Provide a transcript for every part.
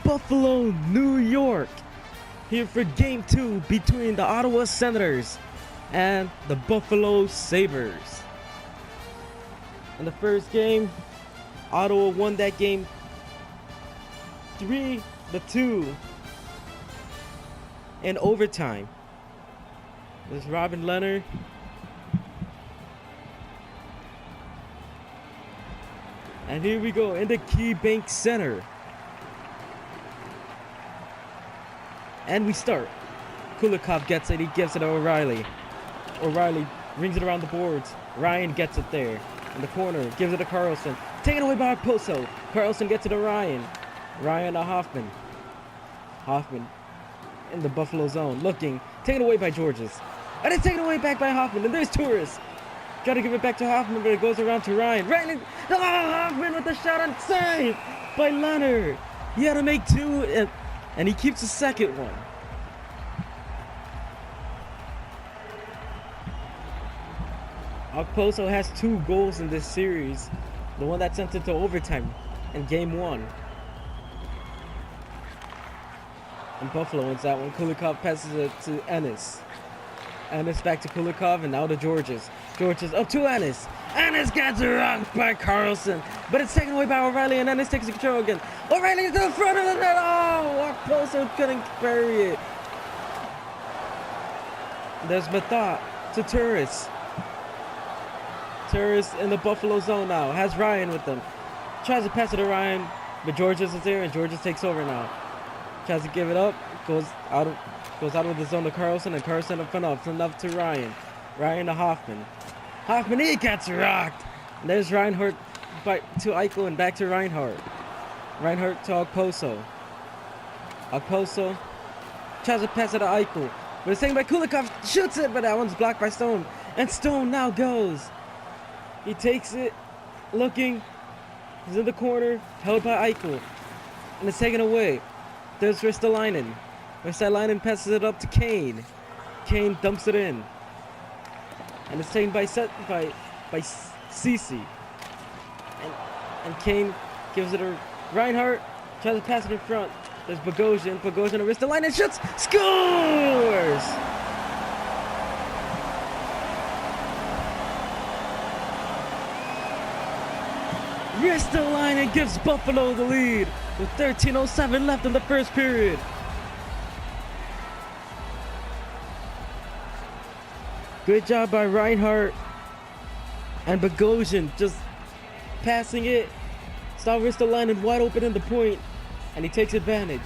Buffalo, New York, here for Game 2 between the Ottawa Senators and the Buffalo Sabers. In the first game, Ottawa won that game 3-2 in overtime. There's Robin Leonard. And here we go in the KeyBank Center. And we start. Kulikov gets it. He gives it to O'Reilly. O'Reilly brings it around the boards. Ryan gets it there in the corner. Gives it to Carlson. Taken away by Poso. Carlson gets it to Ryan. Ryan to Hoffman. Hoffman in the Buffalo zone. Looking. Taken away by Georges. And it's taken away back by Hoffman. And there's Torres. Got to give it back to Hoffman, but it goes around to Ryan. Ryan, Hoffman with the shot on save by Leonard. He had to make two, and he keeps the second one. Okposo has 2 goals in this series. The one that sent it to overtime in game 1. And Buffalo wins that one. Kulikov passes it to Ennis. Ennis back to Kulikov and now to Georges. Georges up to Ennis. Ennis gets rocked by Carlson, but it's taken away by O'Reilly, and Ennis takes control again. O'Reilly to the front of the net. Oh, Okposo couldn't bury it. There's Mathot to Turris. Turris in the Buffalo zone now. Has Ryan with them. Tries to pass it to Ryan, but Georges is there, and Georges takes over now. Tries to give it up. Goes out of the zone to Carlson, and Carlson up front up. Enough to Ryan. Ryan to Hoffman. Hoffman, he gets rocked. And there's Reinhardt to Eichel and back to Reinhardt. Reinhardt to Okposo. Okposo tries to pass it to Eichel. But it's taken by Kulikov. Shoots it, but that one's blocked by Stone. And Stone now goes. He takes it. Looking. He's in the corner. Held by Eichel. And it's taken away. There's Ristolainen. Ristolainen passes it up to Kane. Kane dumps it in. And it's taken by Cece. And Kane gives it to Reinhardt. Tries to pass it in front. There's Bogosian. Bogosian to Ristolainen. Shoots. Scores! Ristolainen gives Buffalo the lead with 13:07 left in the first period. Good job by Reinhardt and Bogosian just passing it. Saw Ristolainen wide open in the point, and he takes advantage.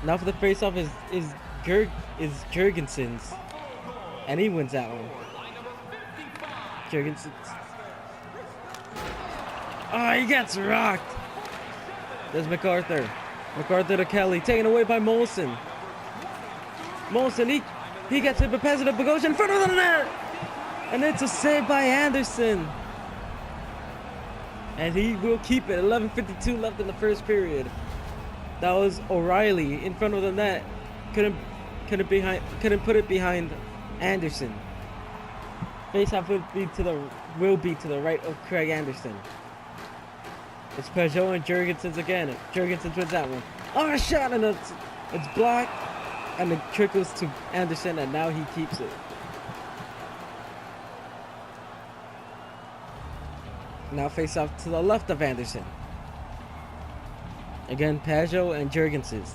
Now for the face-off is Jurgensen's, and he wins that one. Jurgensen. Oh, he gets rocked. There's MacArthur. MacArthur to Kelly, taken away by Molson. Molson, he gets it, but passes it to Bogosian in front of the net. And it's a save by Anderson. And he will keep it. 11:52 left in the first period. That was O'Reilly in front of the net. Couldn't put it behind Anderson. Faceoff will be to the right of Craig Anderson. It's Peugeot and Jurgensen's again. Jurgensen wins that one. Oh, a shot, and it's blocked, and it trickles to Anderson, and now he keeps it. Now face off to the left of Anderson. Again, Peugeot and Jurgensen's.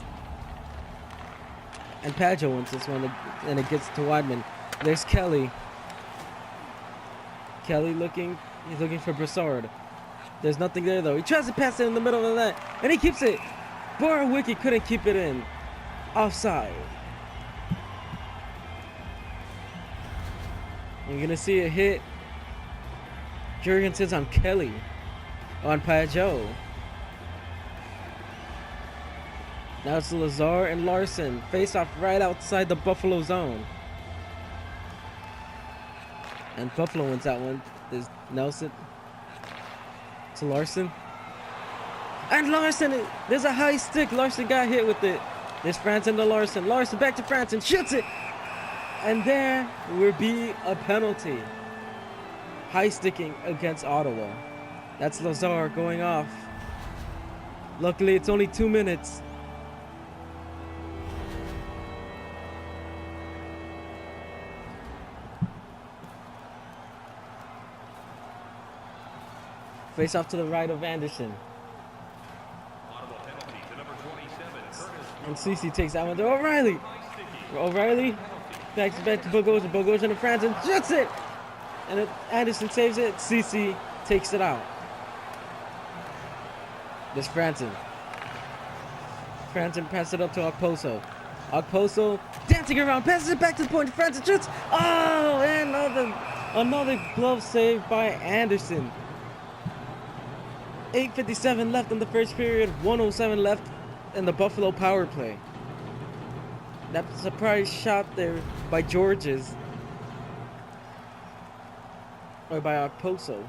And Peugeot wins this one, and it gets to Weidman. There's Kelly. Kelly he's looking for Brassard. There's nothing there though. He tries to pass it in the middle of the net, and he keeps it. Borowiecki couldn't keep it in. Offside. You're gonna see a hit. Jurgensen's on Kelly. On Peugeot. Now it's Lazar and Larson. Face off right outside the Buffalo zone. And Buffalo wins that one. There's Nelson to Larson. And Larson, there's a high stick. Larson got hit with it. There's Franson to Larson. Larson back to Franson. Shoots it. And there will be a penalty. High sticking against Ottawa. That's Lazar going off. Luckily, it's only 2 minutes. Face off to the right of Anderson. And Cece takes that one to O'Reilly. O'Reilly back to Bogosian. Bogosian to Franzen shoots it. And Anderson saves it. Cece takes it out. This Franzen. Franzen passes it up to Okposo. Okposo dancing around, passes it back to the point. Franzen shoots. Oh, and another glove save by Anderson. 8:57 left in the first period. 1:07 left in the Buffalo power play. That surprise shot there by Georges. Or by Okposo.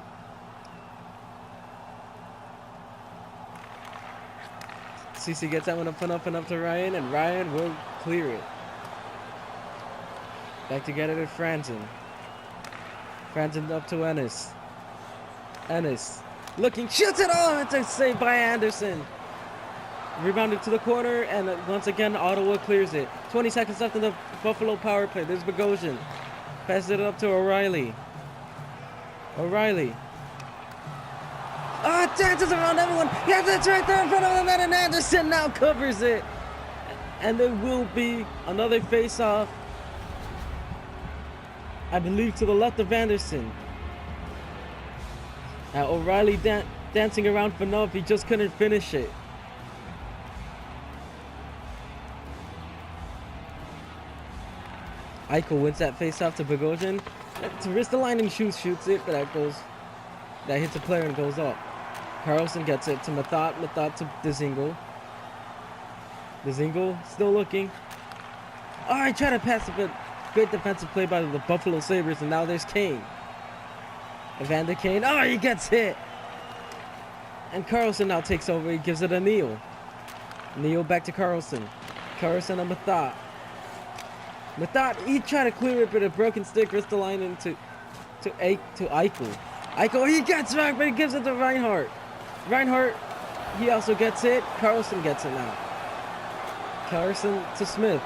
CC gets that one up and up to Ryan, and Ryan will clear it. Back to get it at Franzen. Franzen up to Ennis. Ennis looking, shoots it off. It's a save by Anderson. Rebounded to the corner, and once again, Ottawa clears it. 20 seconds left in the Buffalo power play. There's Bogosian. Passes it up to O'Reilly. O'Reilly. Oh, dances around everyone. Yeah, that's right there in front of the net, and Anderson now covers it. And there will be another face-off, I believe, to the left of Anderson. Now O'Reilly dancing around for Nov. He just couldn't finish it. Eichel wins that face-off to Bogosian. To wrist the line and shoots it, but that hits a player and goes up. Carlson gets it to Mathot. Mathot to Dzingel. Dzingel still looking. Oh, he tried to pass it, but great defensive play by the Buffalo Sabres, and now there's Kane. Evander Kane. Oh, he gets hit. And Carlson now takes over. He gives it to Neal. Neal back to Carlson. Carlson and Mathot. Mathot, he tried to clear it, but a broken stick wrist the line into Eichel. Eichel, he gets back, but he gives it to Reinhardt. Reinhardt, he also gets it. Carlson gets it now. Carlson to Smith.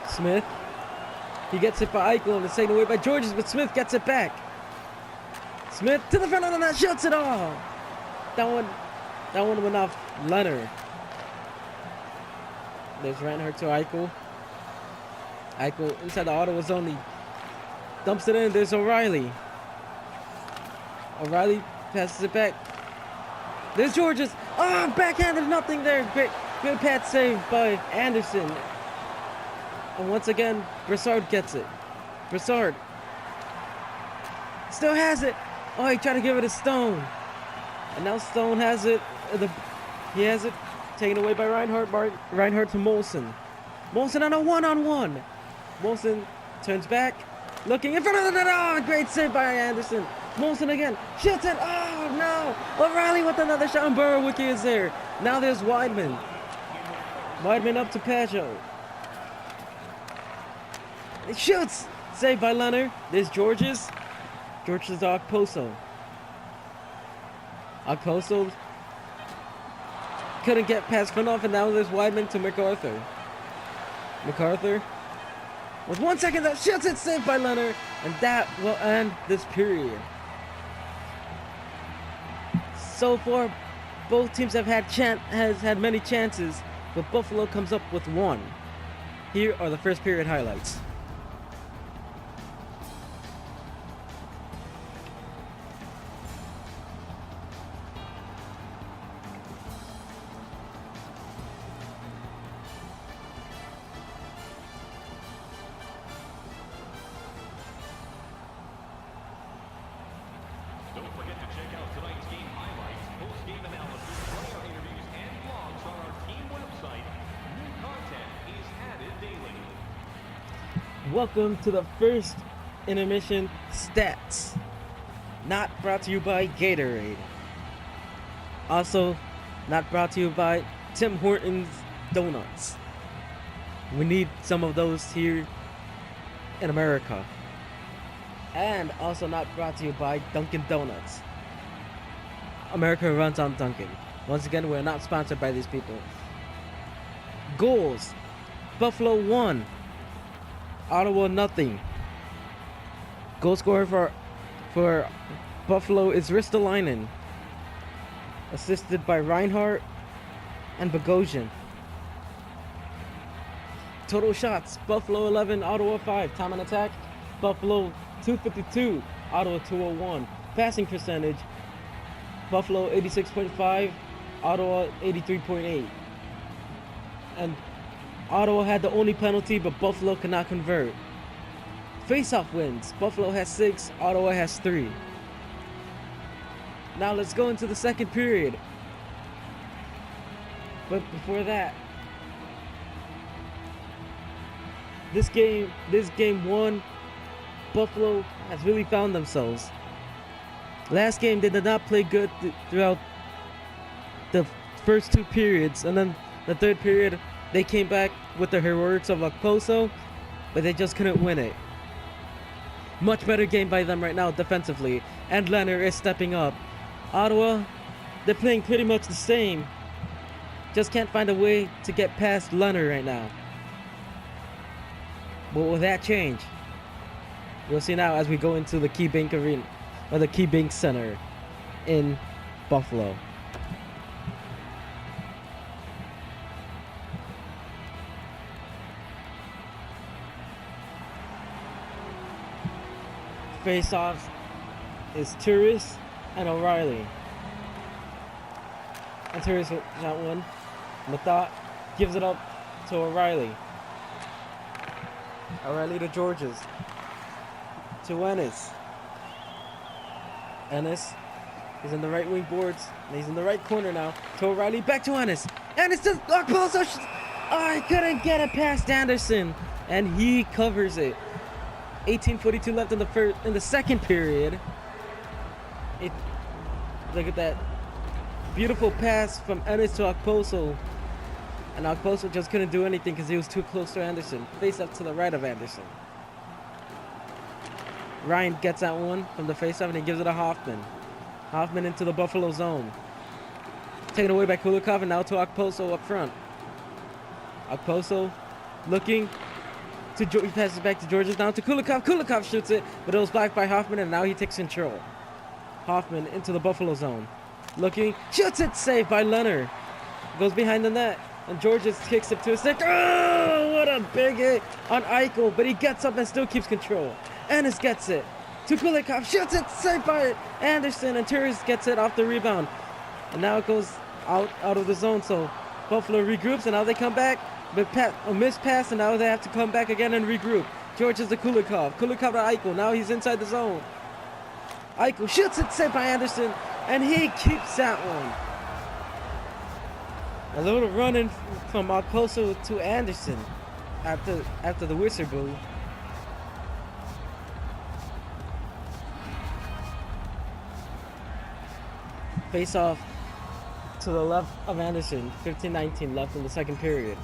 Smith, he gets it by Eichel, and it's taken away by Georges, but Smith gets it back. Smith to the front of the net, shoots it all. That one went off Leonard. There's Reinhardt to Eichel. Eichel inside the Ottawa zone. He dumps it in. There's O'Reilly. O'Reilly passes it back. There's Georges. Oh, backhanded, nothing there. Great pad save by Anderson. And once again, Brassard gets it. Brassard still has it. Oh, he tried to give it to Stone. And now Stone has it. He has it taken away by Reinhardt. Reinhardt to Molson. Molson on a one-on-one. Molson turns back, looking in front of the net. Oh, great save by Anderson. Molson again, shoots it. Oh, no. O'Reilly with another shot, and Burrowicki is there. Now there's Weidman. Weidman up to Pajot. It shoots. Saved by Leonard. There's Georges. Georges to Okposo. Okposo couldn't get past Fanov, and now there's Weidman to MacArthur. MacArthur with 1 second left, shoots it, saved by Leonard, and that will end this period. So far, both teams have had many chances, but Buffalo comes up with one. Here are the first period highlights. Welcome to the first intermission stats. Not brought to you by Gatorade. Also, not brought to you by Tim Hortons Donuts. We need some of those here in America. And also not brought to you by Dunkin' Donuts. America runs on Duncan. Once again, we're not sponsored by these people. Goals. Buffalo 1. Ottawa nothing. Goal scorer for Buffalo is Ristolainen. Assisted by Reinhart and Bogosian. Total shots. Buffalo 11, Ottawa 5. Time on attack. Buffalo 252, Ottawa 201. Passing percentage. Buffalo 86.5, Ottawa 83.8. And Ottawa had the only penalty, but Buffalo could not convert. Face-off wins. Buffalo has 6, Ottawa has 3. Now let's go into the second period. But before that, this game 1, Buffalo has really found themselves. Last game, they did not play good throughout the first 2 periods, and then the third period, they came back with the heroics of Okposo, but they just couldn't win it. Much better game by them right now defensively, and Leonard is stepping up. Ottawa, they're playing pretty much the same, just can't find a way to get past Leonard right now. But will that change? We'll see now as we go into the KeyBank Arena, or the KeyBank Center in Buffalo. Face-offs is Turris and O'Reilly. And Turris got one. Mathot gives it up to O'Reilly. O'Reilly to Georges. To Ennis. Ennis is in the right wing boards. And he's in the right corner now. To O'Reilly. Back to Ennis. Ennis just I couldn't get it past Anderson. And he covers it. 18:42 left in the second period. Look at that beautiful pass from Ennis to Okposo, and Okposo just couldn't do anything because he was too close to Anderson. Face up to the right of Anderson. Ryan gets that one from the face-off and he gives it to Hoffman. Hoffman into the Buffalo zone. Taken away by Kulikov and now to Okposo up front. Okposo looking. He passes back to Georges, down to Kulikov. Kulikov shoots it, but it was blocked by Hoffman, and now he takes control. Hoffman into the Buffalo zone. Looking, shoots it, saved by Leonard. Goes behind the net, and Georges kicks it to a stick. Oh, what a big hit on Eichel, but he gets up and still keeps control. Ennis gets it to Kulikov, shoots it, saved by Anderson, and Turris gets it off the rebound. And now it goes out of the zone, so Buffalo regroups, and now they come back. But a missed pass, and now they have to come back again and regroup. Georges to Kulikov. Kulikov to Eichel. Now he's inside the zone. Eichel shoots it, saved by Anderson, and he keeps that one. A little run-in from Okposo to Anderson after the whistle blew. Face off to the left of Anderson. 15-19 left in the second period.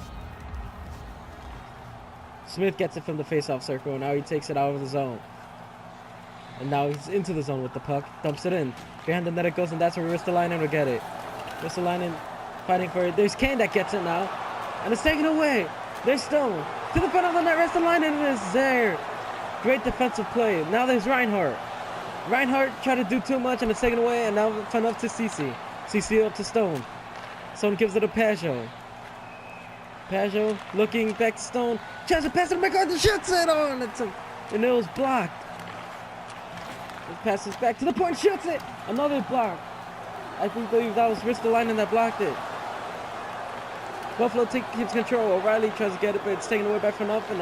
Smith gets it from the face-off circle, and now he takes it out of the zone. And now he's into the zone with the puck. Dumps it in. Behind the net it goes, and that's where Ristolainen will get it. Ristolainen fighting for it. There's Kane that gets it now. And it's taken away. There's Stone. To the front of the net. Ristolainen is there. Great defensive play. Now there's Reinhart. Reinhart tried to do too much, and it's taken away, and now it's up to CC. CC up to Stone. Stone gives it to Pajot. Pajot looking back to Stone. Tries to pass it to McCarthy. Shoots it on. And it was blocked. It passes back to the point. Shoots it. Another block. I believe that was Ristolainen that blocked it. Buffalo keeps control. O'Reilly tries to get it, but it's taken away by Phaneuf, and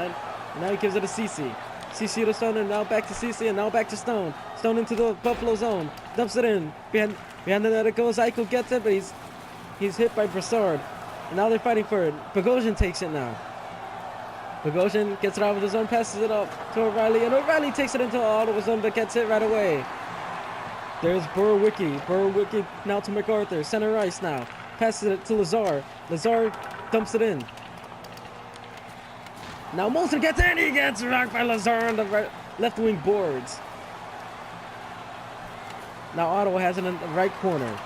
now he gives it to CC. CC to Stone, and now back to CC, and now back to Stone. Stone into the Buffalo zone. Dumps it in. Behind the net it goes. Eichel gets it, but he's hit by Brassard. And now they're fighting for it. Bogosian takes it now. Bogosian gets it out of the zone, passes it up to O'Reilly, and O'Reilly takes it into the Ottawa zone, but gets it right away. There's Borowiecki. Borowiecki now to MacArthur. Center ice now. Passes it to Lazar. Lazar dumps it in. Now Molson gets in. He gets rocked by Lazar on the left wing boards. Now Ottawa has it in the right corner.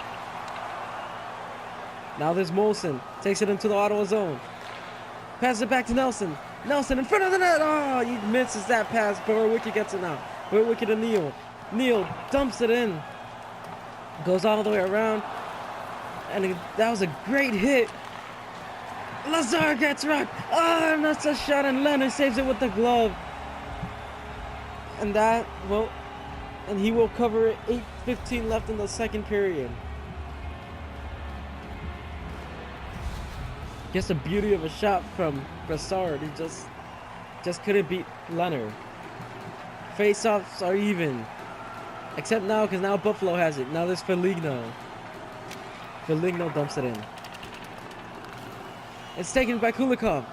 Now there's Molson. Takes it into the Ottawa zone. Passes it back to Nelson. Nelson in front of the net. Oh, he misses that pass. Borowiecki gets it now. Borowiecki to Neal. Neal dumps it in. Goes all the way around. And that was a great hit. Lazar gets rocked. Oh, and that's a shot, and Leonard saves it with the glove. And that, well, and he will cover it. 8:15 left in the second period. Just the beauty of a shot from Brassard. He just couldn't beat Leonard. Face-offs are even. Except now, because now Buffalo has it. Now there's Feligno. Feligno dumps it in. It's taken by Kulikov.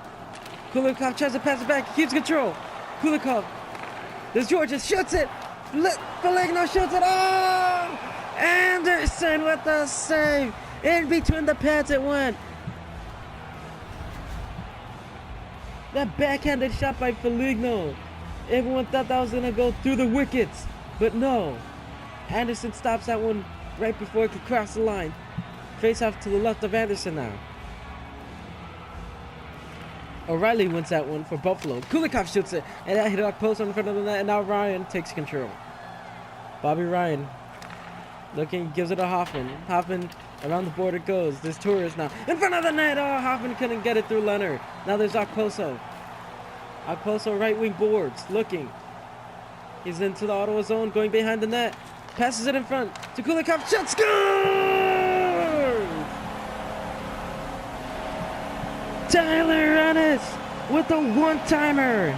Kulikov tries to pass it back. Keeps control. Kulikov. There's Georges. Shoots it. Feligno shoots it. Oh! Anderson with the save. In between the pads it went. That backhanded shot by Feligno. Everyone thought that was going to go through the wickets. But no. Anderson stops that one right before it could cross the line. Face off to the left of Anderson now. O'Reilly wins that one for Buffalo. Kulikov shoots it, and that hit a post on the front of the net, and now Ryan takes control. Bobby Ryan looking, gives it to Hoffman. Hoffman around the border goes. There's Torres now. In front of the net! Oh, Hoffman couldn't get it through Leonard. Now there's Okposo. Okposo right wing boards, looking. He's into the Ottawa zone, going behind the net. Passes it in front to Kulikov. Shot, score! Tyler Ennis with a one-timer.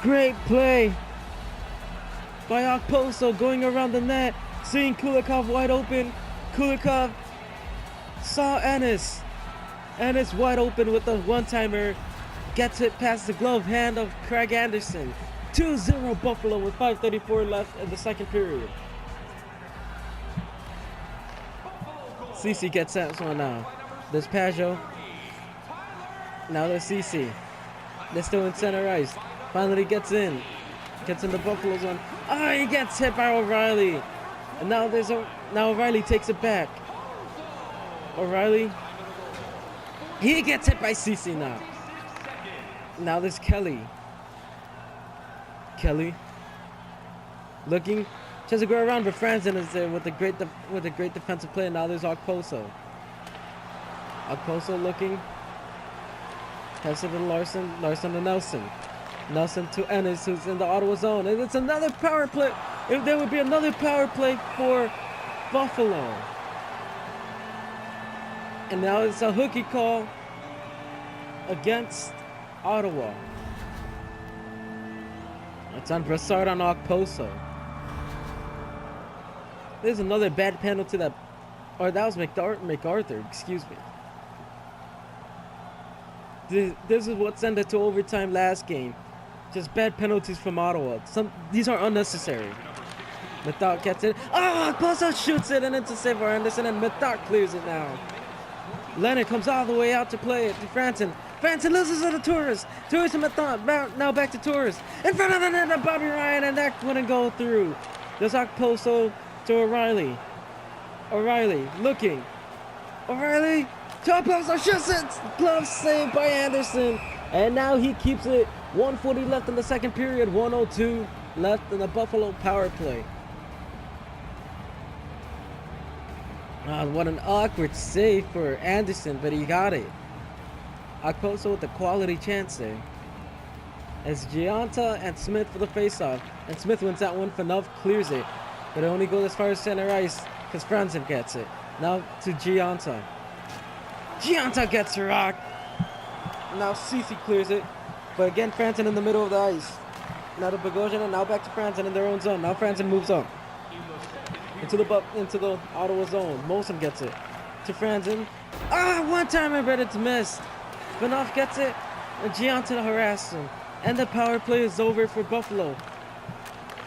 Great play by Okposo going around the net, seeing Kulikov wide open. Kulikov saw Ennis. Ennis wide open with a one-timer. Gets it past the glove hand of Craig Anderson. 2-0 Buffalo with 5:34 left in the second period. CC gets that one now. There's Pajot. Now there's CC. They're still in center ice. Finally gets in. Gets in the Buffalo zone. Oh, he gets hit by O'Reilly. And now now O'Reilly takes it back. O'Reilly. He gets hit by CC now. Now there's Kelly. Kelly. Looking. Tries to go around, but Franzen is there with a great defensive play. And now there's Okposo. Okposo looking. Passes it to Larson. Larson to Nelson. Nelson to Ennis, who's in the Ottawa zone. And it's another power play. If there would be another power play for Buffalo. And now it's a hooky call against Ottawa. It's on Brassard on Okposo. There's another bad penalty that was MacArthur, excuse me. This is what sent it to overtime last game. Just bad penalties from Ottawa. These are unnecessary. Method gets it. Oh, Okposo shoots it, and it's a save for Anderson, and Method clears it now. Leonard comes all the way out to play it to Franzen. Franzen loses it to Torres. Torres to Method. Now back to Torres. In front of the net of Bobby Ryan, and that wouldn't go through. There's Okposo to O'Reilly. O'Reilly looking. O'Reilly to Okposo, shoots it. Glove saved by Anderson. And now he keeps it. 1:40 left in the second period. 1:02 left in the Buffalo power play. What an awkward save for Anderson, but he got it. Okposo with a quality chance there. It's Gianta and Smith for the faceoff. And Smith wins that one. Fanuff clears it. But it only goes as far as center ice because Franzen gets it. Now to Gianta. Gianta gets rocked. Now CC clears it. But again, Franzen in the middle of the ice. Now to Bogosian, and now back to Franzen in their own zone. Now Franzen moves on. Into the Ottawa zone. Molson gets it. To Franzen. One timer, but it's missed. Fanuff gets it. And Gianta harassed him. And the power play is over for Buffalo.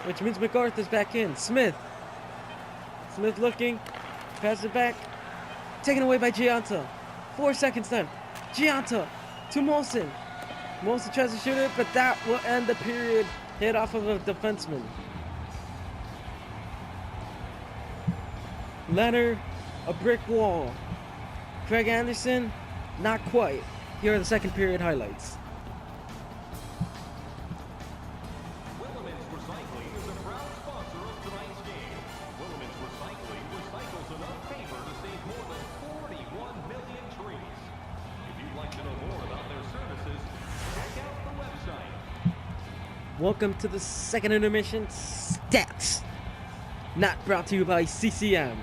Which means MacArthur's back in. Smith looking. Pass it back. Taken away by Gianta. 4 seconds left. Gianta to Molson. Molson tries to shoot it, but that will end the period. Hit off of a defenseman. Leonard, a brick wall. Craig Anderson, not quite. Here are the second period highlights. Willemins Recycling is a proud sponsor of tonight's game. Willemins Recycling recycles enough paper to save more than 41 million trees. If you'd like to know more about their services, check out the website. Welcome to the second intermission. Stats. Not brought to you by CCM.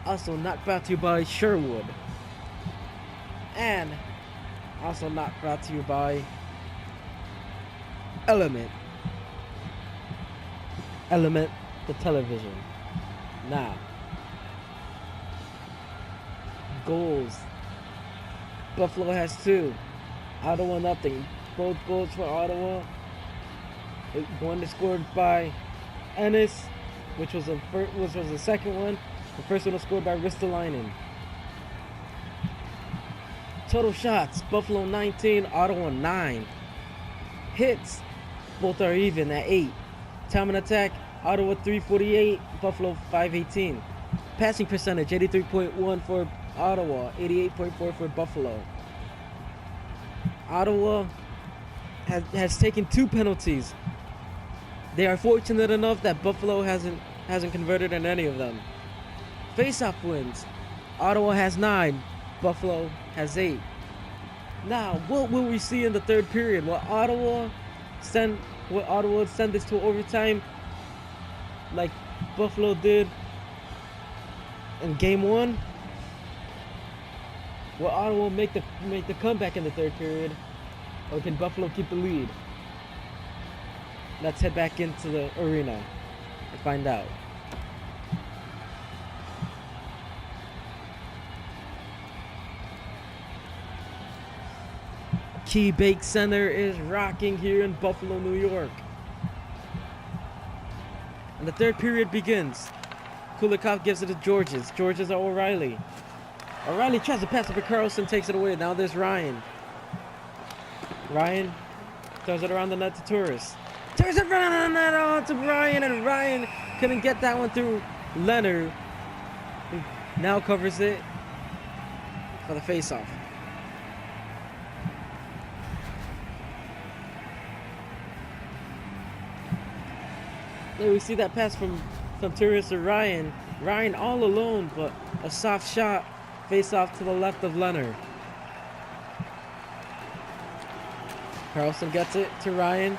Also not brought to you by Sherwood. And also not brought to you by Element. Element, the television. Now, goals. Buffalo has 2. Ottawa nothing. Both goals for Ottawa. One is scored by Ennis, which was the second one. The first one was scored by Ristolainen. Total shots, Buffalo 19, Ottawa 9. Hits, both are even at 8. Time in attack, Ottawa 348, Buffalo 518. Passing percentage, 83.1 for Ottawa, 88.4 for Buffalo. Ottawa has taken 2 penalties. They are fortunate enough that Buffalo hasn't converted in any of them. Face-off wins. Ottawa has 9. Buffalo has 8. Now, what will we see in the third period? Will Ottawa send this to overtime like Buffalo did in game 1? Will Ottawa make the comeback in the third period? Or can Buffalo keep the lead? Let's head back into the arena and find out. Key Bake Center is rocking here in Buffalo, New York. And the third period begins. Kulikov gives it to Georges. Georges to O'Reilly. O'Reilly tries to pass it for Carlson, takes it away. Now there's Ryan. Ryan throws it around the net to Turris. Turris in front of the net on to Ryan, and Ryan couldn't get that one through Leonard, who now covers it for the face-off. There we see that pass from Turris to Ryan. Ryan all alone, but a soft shot. Face off to the left of Leonard. Carlson gets it to Ryan.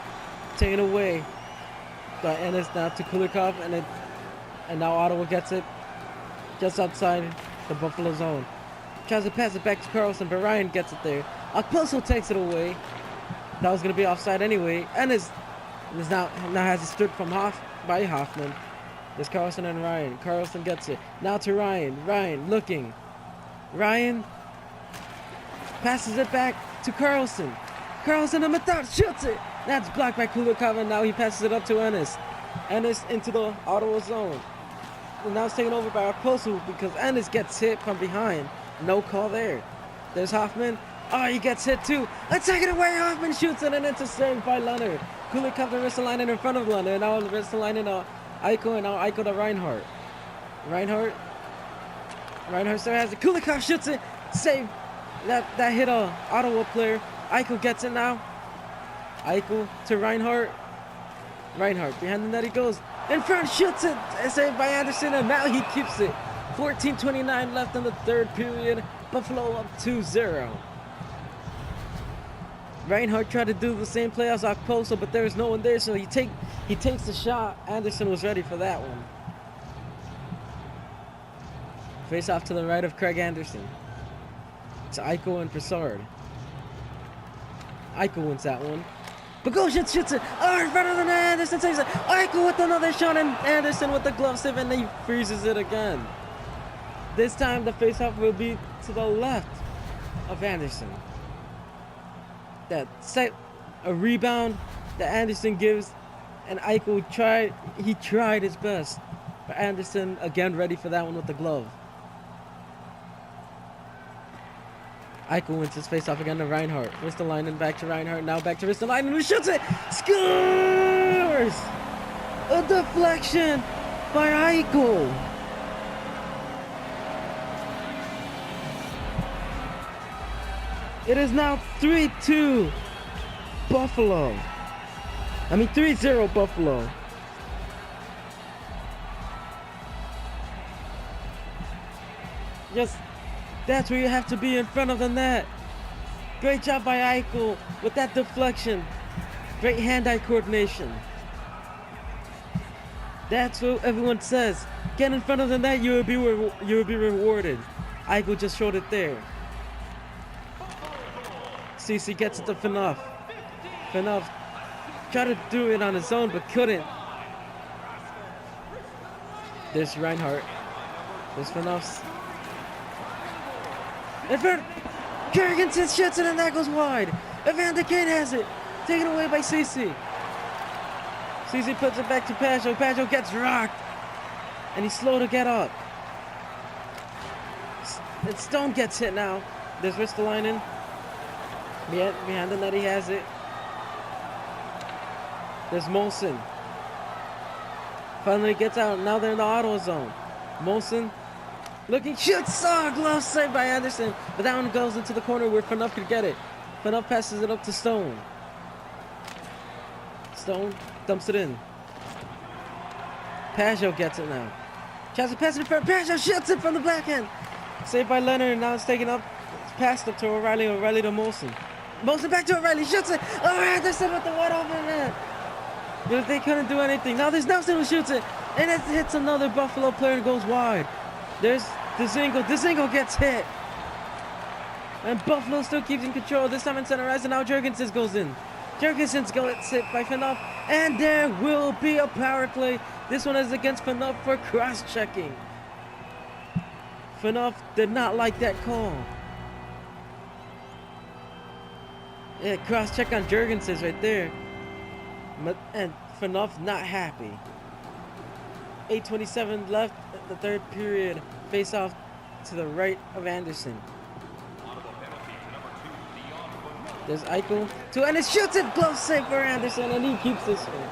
Taken away by Ennis, now to Kulikov, and now Ottawa gets it just outside the Buffalo zone. Tries to pass it back to Carlson, but Ryan gets it there. Okposo takes it away. That was going to be offside anyway. Ennis now has a strip from by Hoffman. There's Carlson and Ryan. Carlson gets it. Now to Ryan. Ryan looking. Ryan passes it back to Carlson. Carlson and Mathot shoots it. That's blocked by Kulikov, and now he passes it up to Ennis. Ennis into the Ottawa zone. And now it's taken over by Okposo because Ennis gets hit from behind. No call there. There's Hoffman. Oh, he gets hit too. Let's take it away. Hoffman shoots it, and it's saved by Leonard. Kulikov and Ristolainen in front of Leonard. And now Ristolainen to Eichel, and now Eichel to Reinhart. Reinhart still has it. Kulikov shoots it. Save. That hit a Ottawa player. Eichel gets it now. Eichel to Reinhart. Reinhart behind the net he goes. In front, shoots it. Saved by Anderson, and now he keeps it. 14:29 left in the third period. Buffalo up 2-0. Reinhart tried to do the same play as Okposo, but there was no one there, so he takes the shot. Anderson was ready for that one. Face off to the right of Craig Anderson. It's Eichel and Brassard. Eichel wins that one. Bogosian shoots it. Oh, in front of the net. Anderson saves it. Eichel with another shot, and Anderson with the glove save, and he freezes it again. This time the face-off will be to the left of Anderson. A rebound that Anderson gives, and Eichel tried his best. But Anderson again ready for that one with the glove. Eichel wins his face-off again to Reinhart. Ristolainen back to Reinhart. Now back to Ristolainen, who shoots it. Scores! A deflection by Eichel. It is now 3-2 Buffalo. 3-0 Buffalo. Yes, that's where you have to be, in front of the net. Great job by Eichel with that deflection. Great hand-eye coordination. That's what everyone says. Get in front of the net, you will be rewarded. Eichel just showed it there. CC gets it to Phaneuf. Phaneuf tried to do it on his own, but couldn't. There's Reinhardt. There's Phaneuf's. Jorgensen shoots it, and that goes wide. Evander Kane has it. Taken away by CC. CC puts it back to Pageau. Pageau gets rocked. And he's slow to get up. And Stone gets hit now. There's Ristolainen. Behind the net, he has it. There's Molson. Finally gets out. Now they're in the Ottawa zone. Molson looking, shoots. Oh, glove saved by Anderson. But that one goes into the corner where Phaneuf could get it. Phaneuf passes it up to Stone. Stone dumps it in. Pageau gets it now. Tries to pass it in front. Pageau shoots it from the backhand. Saved by Leonard. Now it's taken up. It's passed up to O'Reilly. O'Reilly to Molson. Molson back to O'Reilly. Shoots it. Oh, Anderson with the wide open net. But they couldn't do anything. Now there's Nelson who shoots it. And it hits another Buffalo player and goes wide. There's Dzingel. Dzingel gets hit. And Buffalo still keeps in control. This time in center ice. And now Jorgensen goes in. Jorgensen gets hit by Phaneuf. And there will be a power play. This one is against Phaneuf for cross-checking. Phaneuf did not like that call. Yeah, cross-check on Jorgensen right there. And Phaneuf not happy. 8:27 left in the third period. Face off to the right of Anderson. There's Eichel. And it shoots it. Glove save for Anderson. And he keeps this one.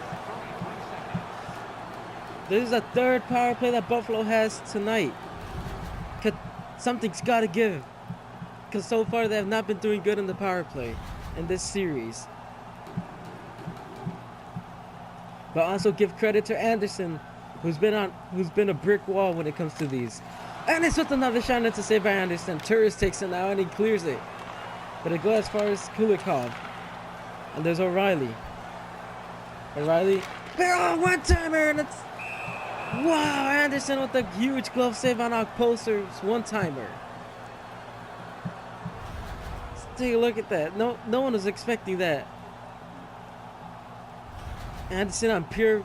This is the third power play that Buffalo has tonight. Something's got to give. Because so far they have not been doing good in the power play in this series. But also give credit to Anderson, who's been a brick wall when it comes to these. And it's with another shot, and it's a save by Anderson. Turris takes it now and he clears it. But it goes as far as Kulikov. And there's O'Reilly. O'Reilly. Oh, one-timer, and it's... Wow, Anderson with a huge glove save on Okposo's one-timer. Let's take a look at that. No one was expecting that. Anderson on pure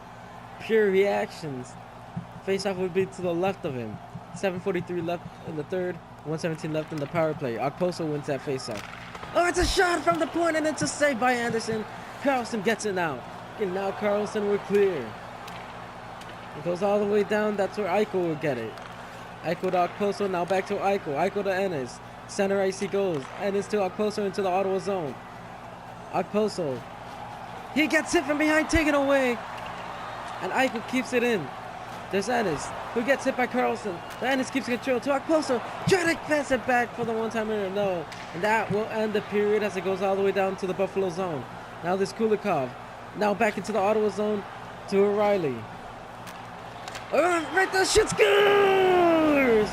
reactions. Face-off would be to the left of him. 7:43 left in the third, 1:17 left in the power play. Okposo wins that face-off. Oh, it's a shot from the point, and it's a save by Anderson. Carlson gets it now. And now Carlson, we're clear. It goes all the way down. That's where Eichel will get it. Eichel to Okposo. Now back to Eichel. Eichel to Ennis. Center ice he goes. Ennis to Okposo into the Ottawa zone. Okposo. He gets hit from behind, taken away. And Eichel keeps it in. There's Ennis, who gets hit by Carlson. But Ennis keeps control to Okposo. Try to pass it back for the one-timer. No. And that will end the period as it goes all the way down to the Buffalo zone. Now there's Kulikov. Now back into the Ottawa zone to O'Reilly. Right there, shit scores!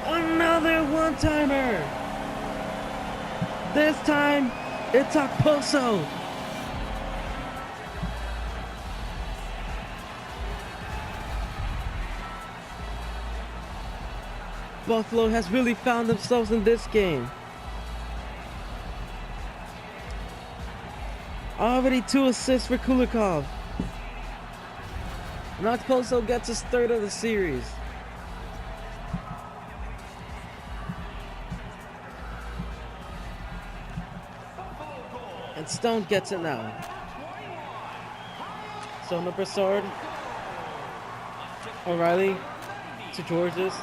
Another one-timer. This time, it's Okposo. Buffalo has really found themselves in this game. Already 2 assists for Kulikov. And Okposo gets his third of the series. And Stone gets it now. Stone to Brassard. O'Reilly to Georges.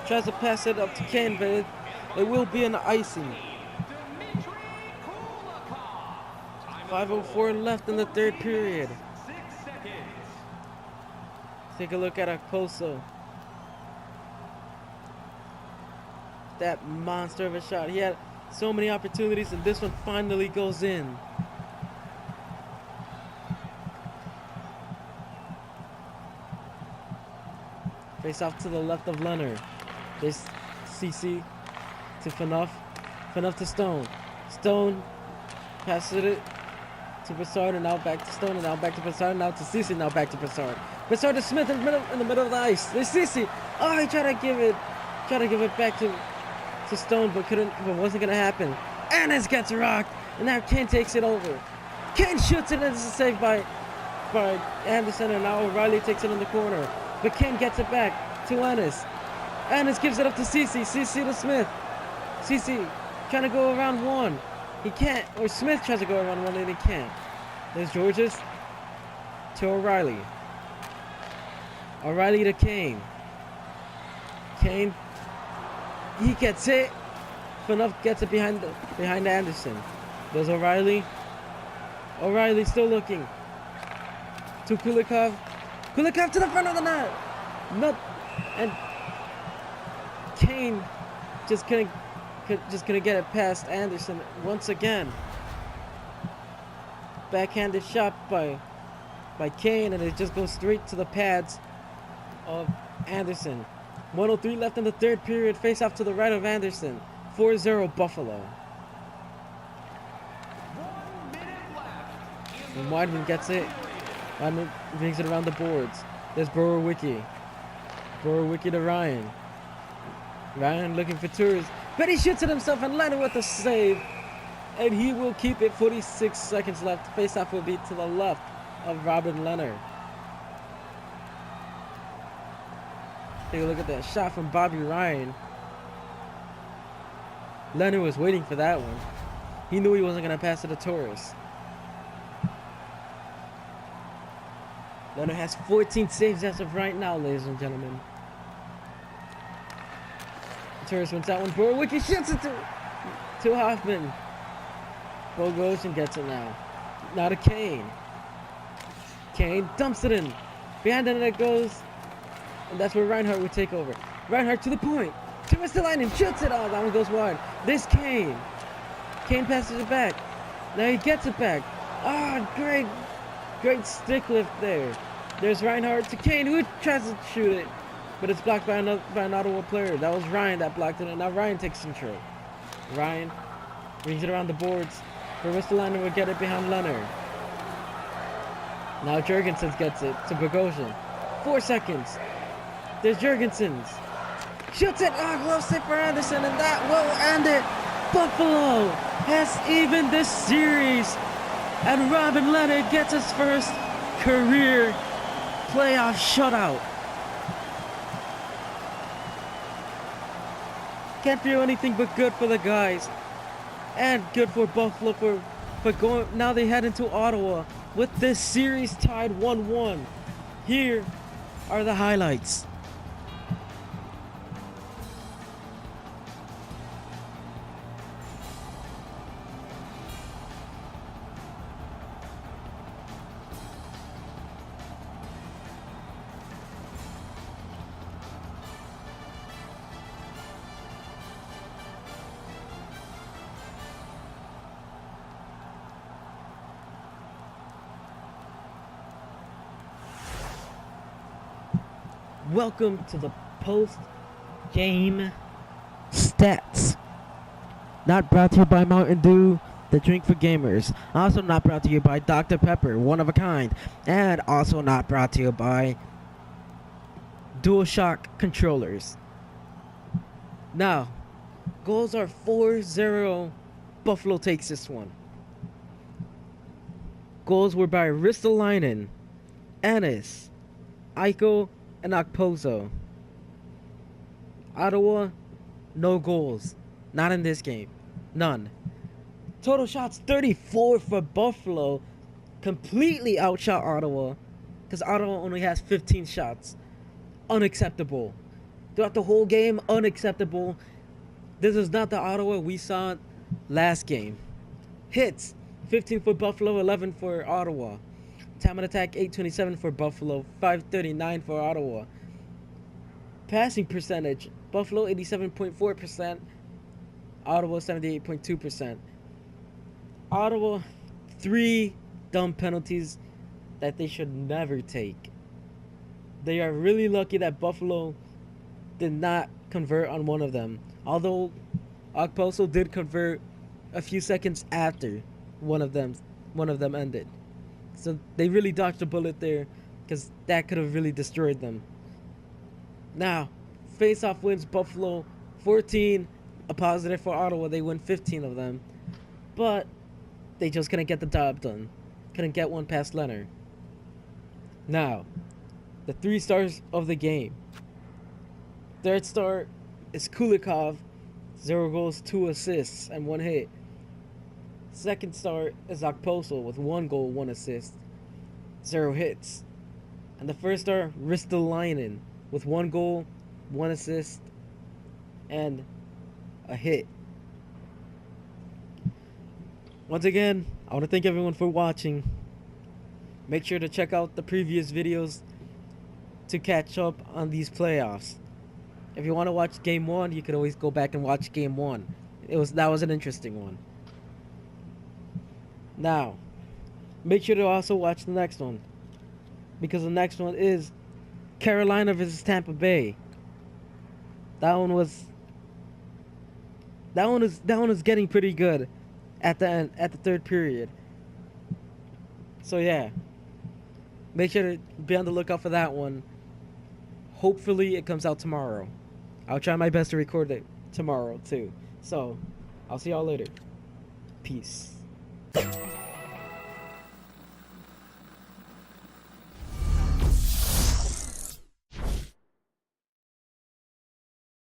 Tries to pass it up to Kane, but it will be an icing. 5:04 left in the third period. Take a look at Okposo. That monster of a shot. He had So many opportunities, and this one finally goes in. Face off to the left of Leonard. There's CC to Fanuff. Fanuff to Stone. Stone passes it to Broussard, and now back to Stone, and now back to Broussard, now to CC, now back to Broussard. Broussard to Smith in the middle of the ice. There's CC. Oh, he tried to give it back to Stone, but wasn't gonna happen. Ennis gets rocked, and now Kane takes it over. Kane shoots it, and it's a save by Anderson, and now O'Reilly takes it in the corner. But Kane gets it back to Ennis. Ennis gives it up to CC. CC to Smith. CC trying to go around one. He can't. Or Smith tries to go around one and he can't. There's Georges to O'Reilly. O'Reilly to Kane. Kane. He gets it. Fanuff gets it behind Anderson. There's O'Reilly. O'Reilly still looking. To Kulikov. Kulikov to the front of the net. Not, and Kane just couldn't get it past Anderson once again. Backhanded shot by Kane, and it just goes straight to the pads of Anderson. 1:03 left in the third period. Face off to the right of Anderson. 4-0 Buffalo. 1 minute left. And Weidman gets it. Weidman brings it around the boards. There's Borowiecki. Borowiecki to Ryan. Ryan looking for Tours. But he shoots it himself, and Leonard with the save. And he will keep it. 46 seconds left. Face-off will be to the left of Robin Leonard. Take a look at that shot from Bobby Ryan. Leonard was waiting for that one. He knew he wasn't going to pass it to Torres. Leonard has 14 saves as of right now, ladies and gentlemen. Torres wins that one. Borowiecki shoots it to Hoffman. Bogosian gets it now. Now to Kane. Kane dumps it in. Behind the net goes. And that's where Reinhardt would take over. Reinhardt to the point. Towards the line and shoots it. Oh, that one goes wide. This Kane. Kane passes it back. Now he gets it back. Oh, great stick lift there. There's Reinhardt to Kane, who tries to shoot it. But it's blocked by an Ottawa player. That was Ryan that blocked it. And now Ryan takes control. Ryan brings it around the boards. Ristolainen will get it behind Leonard. Now Jurgensen gets it to Bogosian. 4 seconds. There's Jurgensen's. Shoots it. Oh, glove save for Anderson, and that will end it. Buffalo has evened this series. And Robin Leonard gets his first career playoff shutout. Can't feel anything but good for the guys. And good for Buffalo for going. Now they head into Ottawa with this series tied 1-1. Here are the highlights. Welcome to the post-game stats. Not brought to you by Mountain Dew, the drink for gamers. Also not brought to you by Dr. Pepper, one of a kind. And also not brought to you by DualShock controllers. Now, goals are 4-0. Buffalo takes this one. Goals were by Ristolainen, Ennis, Eichel, and Okposo. Ottawa, no goals. Not in this game. None. Total shots, 34 for Buffalo. Completely outshot Ottawa. Because Ottawa only has 15 shots. Unacceptable. Throughout the whole game, unacceptable. This is not the Ottawa we saw last game. Hits, 15 for Buffalo, 11 for Ottawa. Time on attack, 827 for Buffalo, 539 for Ottawa. Passing percentage, Buffalo 87.4%, Ottawa 78.2%. Ottawa, 3 dumb penalties that they should never take. They are really lucky that Buffalo did not convert on one of them. Although Okposo did convert a few seconds after one of them ended. So they really dodged a bullet there, because that could have really destroyed them. Now, face-off wins Buffalo 14, a positive for Ottawa. They win 15 of them. But they just couldn't get the job done. Couldn't get one past Leonard. Now, the 3 stars of the game. Third star is Kulikov, 0 goals, 2 assists, and 1 hit. Second star is Okposo with 1 goal, 1 assist, 0 hits. And the first star, Ristolainen, with 1 goal, 1 assist, and a hit. Once again, I want to thank everyone for watching. Make sure to check out the previous videos to catch up on these playoffs. If you want to watch Game 1, you can always go back and watch Game 1. That was an interesting one. Now, make sure to also watch the next one, because the next one is Carolina versus Tampa Bay. That one was getting pretty good at the end, at the third period. So yeah, make sure to be on the lookout for that one. Hopefully it comes out tomorrow. I'll try my best to record it tomorrow too. So I'll see y'all later. Peace.